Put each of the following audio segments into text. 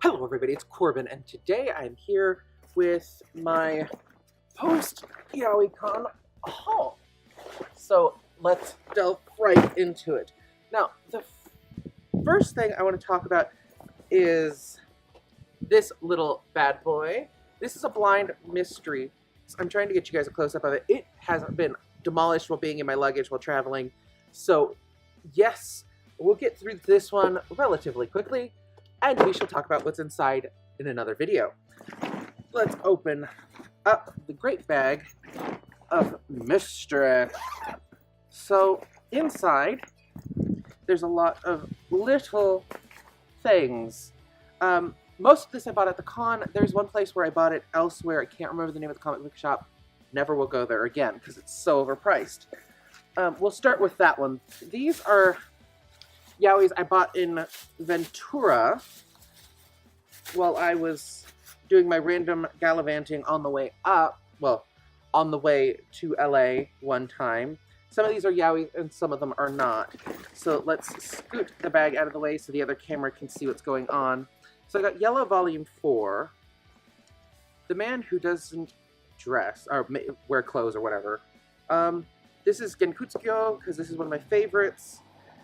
Hello everybody, it's Corbin, and today I'm here with my post Yaoicon haul. So let's delve right into it. Now, the first thing I want to talk about is this little bad boy. This is a blind mystery. I'm trying to get you guys a close-up of it. It hasn't been demolished while being in my luggage while traveling. So yes, we'll get through this one relatively quickly, and we shall talk about what's inside in another video. Let's open up the great bag of mystery. So inside, there's a lot of little things. Most of this I bought at the con. There's one place where I bought it elsewhere. I can't remember the name of the comic book shop. Never will go there again because it's so overpriced. We'll start with that one. These are yaois I bought in Ventura while I was doing my random gallivanting on the way up, well, on the way to LA one time. Some of these are yaoi and some of them are not. So let's scoot the bag out of the way so the other camera can see what's going on. So I got Yellow Volume 4, The Man Who Doesn't Dress, or wear clothes or whatever. This is Genkutsugo, because this is one of my favorites.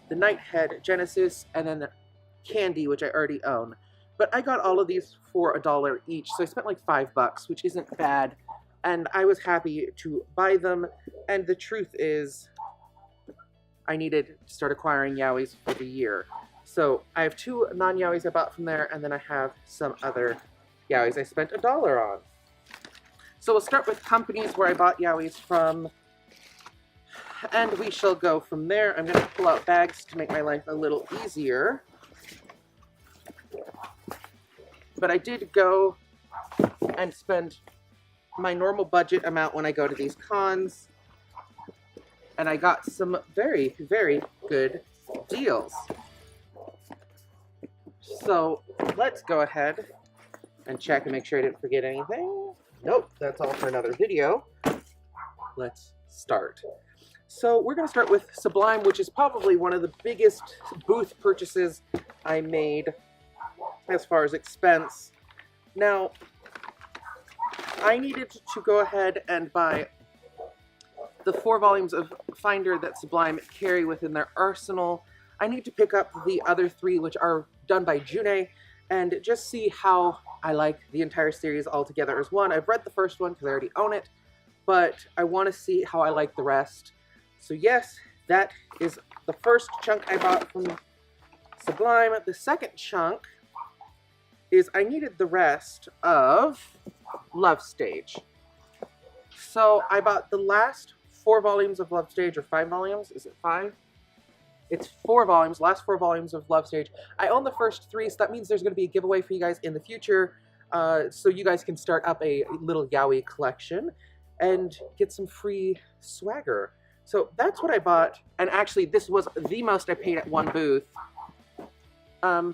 The Nighthead, Genesis, and then the Candy, which I already own. But I got all of these for $1 each, so I spent like $5, which isn't bad. And I was happy to buy them, and the truth is, I needed to start acquiring yaois for the year. So I have 2 non-yaois I bought from there, and then I have some other yaois I spent $1 on. So we'll start with companies where I bought yaois from, and we shall go from there. I'm going to pull out bags to make my life a little easier. But I did go and spend my normal budget amount when I go to these cons. And I got some very, very good deals. So let's go ahead and check and make sure I didn't forget anything. Nope, that's all for another video. Let's start. So we're going to start with Sublime, which is probably one of the biggest booth purchases I made as far as expense. Now, I needed to go ahead and buy the 4 volumes of Finder that Sublime carry within their arsenal. I need to pick up the other 3, which are done by June, and just see how I like the entire series all together as one. I've read the first one because I already own it, but I want to see how I like the rest. So yes, that is the first chunk I bought from Sublime. The second chunk is I needed the rest of Love Stage. So I bought the last 4 volumes of Love Stage, or 5 volumes. Is it 5? It's 4 volumes, last 4 volumes of Love Stage. I own the first 3, so that means there's going to be a giveaway for you guys in the future, so you guys can start up a little yaoi collection and get some free swagger. So that's what I bought, and actually this was the most I paid at one booth in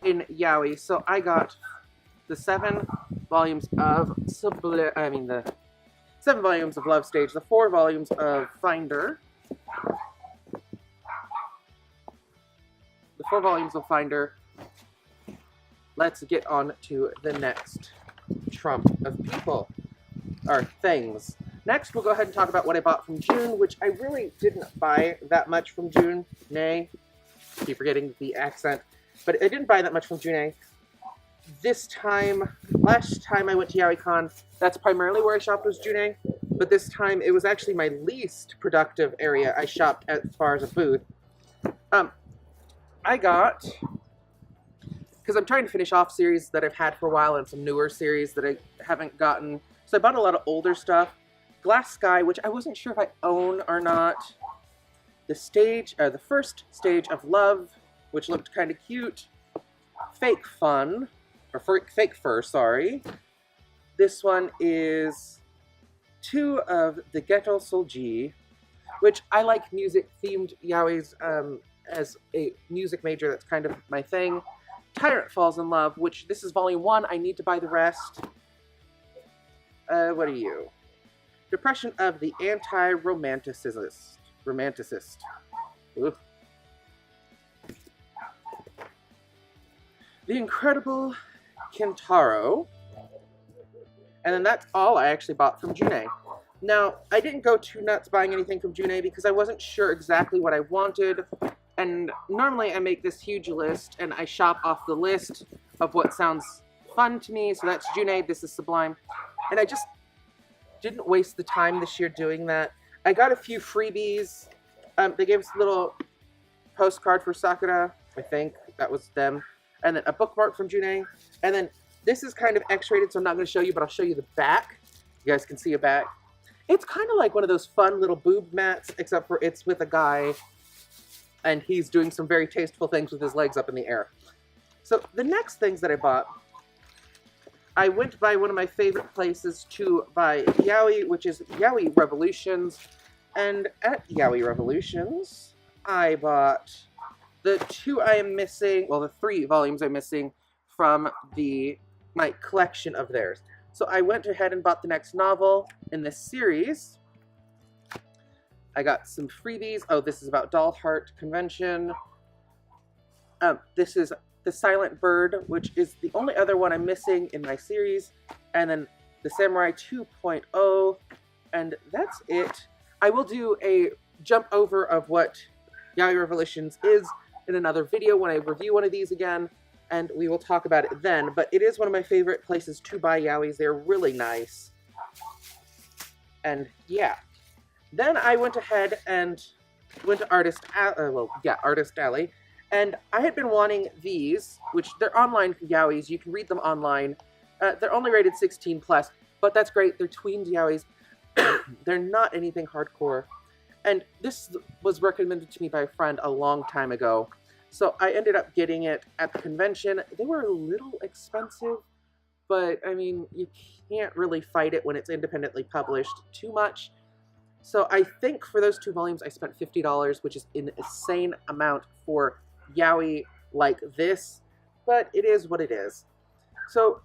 yaoi. So I got the 7 volumes of the 7 volumes of Love Stage, the 4 volumes of Finder, the 4 volumes of Finder. Let's get on to the next trump of people, or things. Next, we'll go ahead and talk about what I bought from June, which I really didn't buy that much from June. Keep forgetting the accent. But I didn't buy that much from June. This time, last time I went to Yaoicon, that's primarily where I shopped was June. But this time, it was actually my least productive area I shopped as far as a booth. I got, because I'm trying to finish off series that I've had for a while and some newer series that I haven't gotten. So I bought a lot of older stuff. Glass Sky, which I wasn't sure if I own or not. The first stage of Love, which looked kind of cute. Fake Fun, or Fake Fur, sorry. This one is 2 of the Geto Solji, which I like music-themed yaois as a music major. That's kind of my thing. Tyrant Falls in Love, which this is volume 1. I need to buy the rest. What are you? Depression of the Anti-Romanticist. Ooh. The Incredible Kintaro. And then that's all I actually bought from June. Now, I didn't go too nuts buying anything from June because I wasn't sure exactly what I wanted. And normally I make this huge list and I shop off the list of what sounds fun to me. So that's June, this is Sublime. And I just didn't waste the time this year doing that. I got a few freebies. They gave us a little postcard for Sakura, I think that was them. And then a bookmark from June. And then this is kind of X-rated, so I'm not going to show you, but I'll show you the back. You guys can see a back. It's kind of like one of those fun little boob mats, except for it's with a guy, and he's doing some very tasteful things with his legs up in the air. So the next things that I bought, I went by one of my favorite places to buy yaoi, which is Yaoi Revolutions. And at Yaoi Revolutions, I bought the 2 I am missing, well, the 3 volumes I'm missing from my collection of theirs. So I went ahead and bought the next novel in this series. I got some freebies. Oh, this is about Doll Heart Convention. This is The Silent Bird, which is the only other one I'm missing in my series. And then The Samurai 2.0. And that's it. I will do a jump over of what Yaoi Revolutions is in another video when I review one of these again. And we will talk about it then. But it is one of my favorite places to buy yaois. They're really nice. And yeah. Then I went ahead and went to Artist Alley. And I had been wanting these, which they're online yaois. You can read them online. They're only rated 16+, but that's great. They're tweens yaois. They're not anything hardcore. And this was recommended to me by a friend a long time ago. So I ended up getting it at the convention. They were a little expensive, but I mean, you can't really fight it when it's independently published too much. So I think for those 2 volumes, I spent $50, which is an insane amount for yaoi like this, but it is what it is. So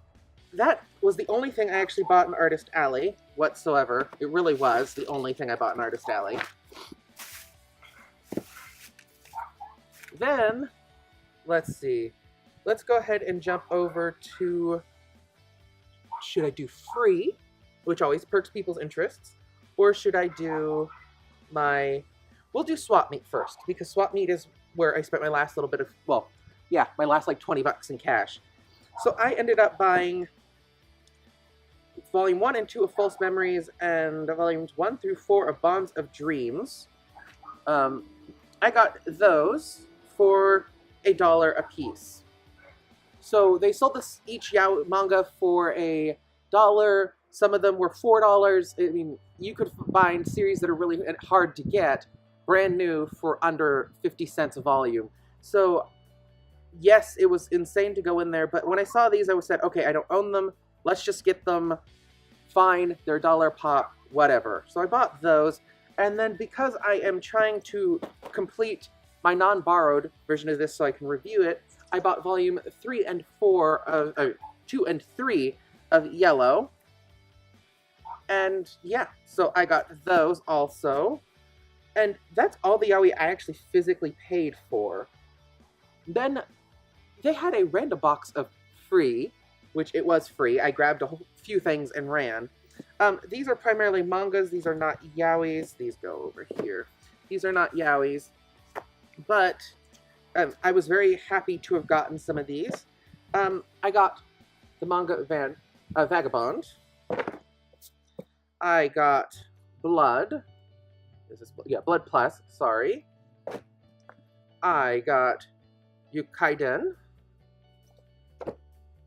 that was the only thing I actually bought in Artist Alley whatsoever. It really was the only thing I bought in Artist Alley. Then, let's see. Let's go ahead and jump over to, should I do free, which always perks people's interests, or should I do we'll do Swap Meet first, because Swap Meet is where I spent my last little bit of, well, yeah, my last like 20 bucks in cash. So I ended up buying Volume 1 and 2 of False Memories, and Volumes 1 through 4 of Bonds of Dreams. I got those for $1 a piece. So they sold this each yaoi manga for $1. Some of them were $4. I mean, you could find series that are really hard to get, brand new, for under 50 cents a volume. So yes, it was insane to go in there, but when I saw these, I said, okay, I don't own them. Let's just get them. Fine, they're $1 pop, whatever. So I bought those, and then because I am trying to complete my non-borrowed version of this so I can review it, I bought volume 3 and 4 of 2 and 3 of Yellow. And yeah, so I got those also. And that's all the yaoi I actually physically paid for. Then they had a random box of free, which it was free. I grabbed a few things and ran. These are primarily mangas. These are not yaois. These go over here. These are not yaois. But I was very happy to have gotten some of these. I got the manga Vagabond. I got Blood. Blood Plus, sorry. I got Yukaiden.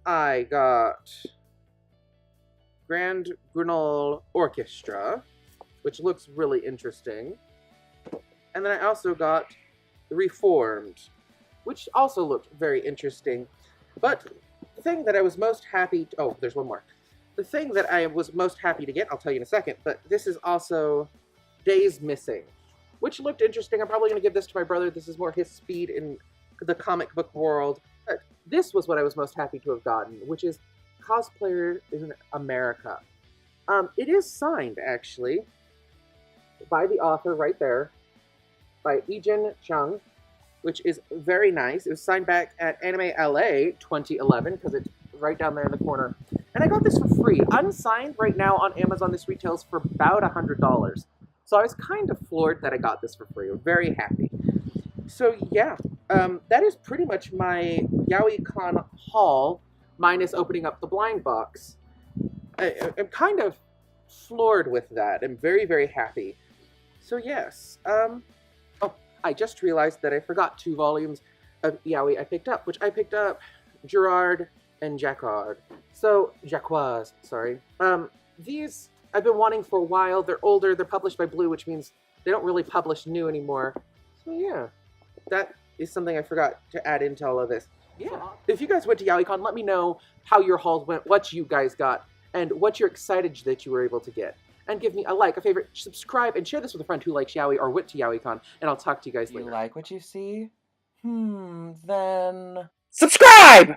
I got Grand Grenoble Orchestra, which looks really interesting. And then I also got Reformed, which also looked very interesting. But the thing that I was most happy to, oh, there's one more. The thing that I was most happy to get, I'll tell you in a second, but this is also Days Missing, which looked interesting. I'm probably going to give this to my brother. This is more his speed in the comic book world. But this was what I was most happy to have gotten, which is Cosplayer in America. It is signed, actually, by the author right there, by Ijin Chung. which is very nice. It was signed back at Anime LA 2011 because it's right down there in the corner. And I got this for free. Unsigned right now on Amazon, this retails for about $100. So I was kind of floored that I got this for free. I'm very happy. So yeah, that is pretty much my Yaoicon haul, minus opening up the blind box. I'm kind of floored with that. I'm very, very happy. So yes, oh, I just realized that I forgot 2 volumes of yaoi I picked up, which I picked up Gerard and Jacquard. So, Jacquard, sorry. These I've been wanting for a while. They're older, they're published by Blue, which means they don't really publish new anymore. So yeah, that is something I forgot to add into all of this. Yeah, if you guys went to Yaoicon, let me know how your hauls went, what you guys got, and what you're excited that you were able to get. And give me a like, a favorite, subscribe, and share this with a friend who likes yaoi or went to Yaoicon, and I'll talk to you guys later. You like what you see? Then... Subscribe!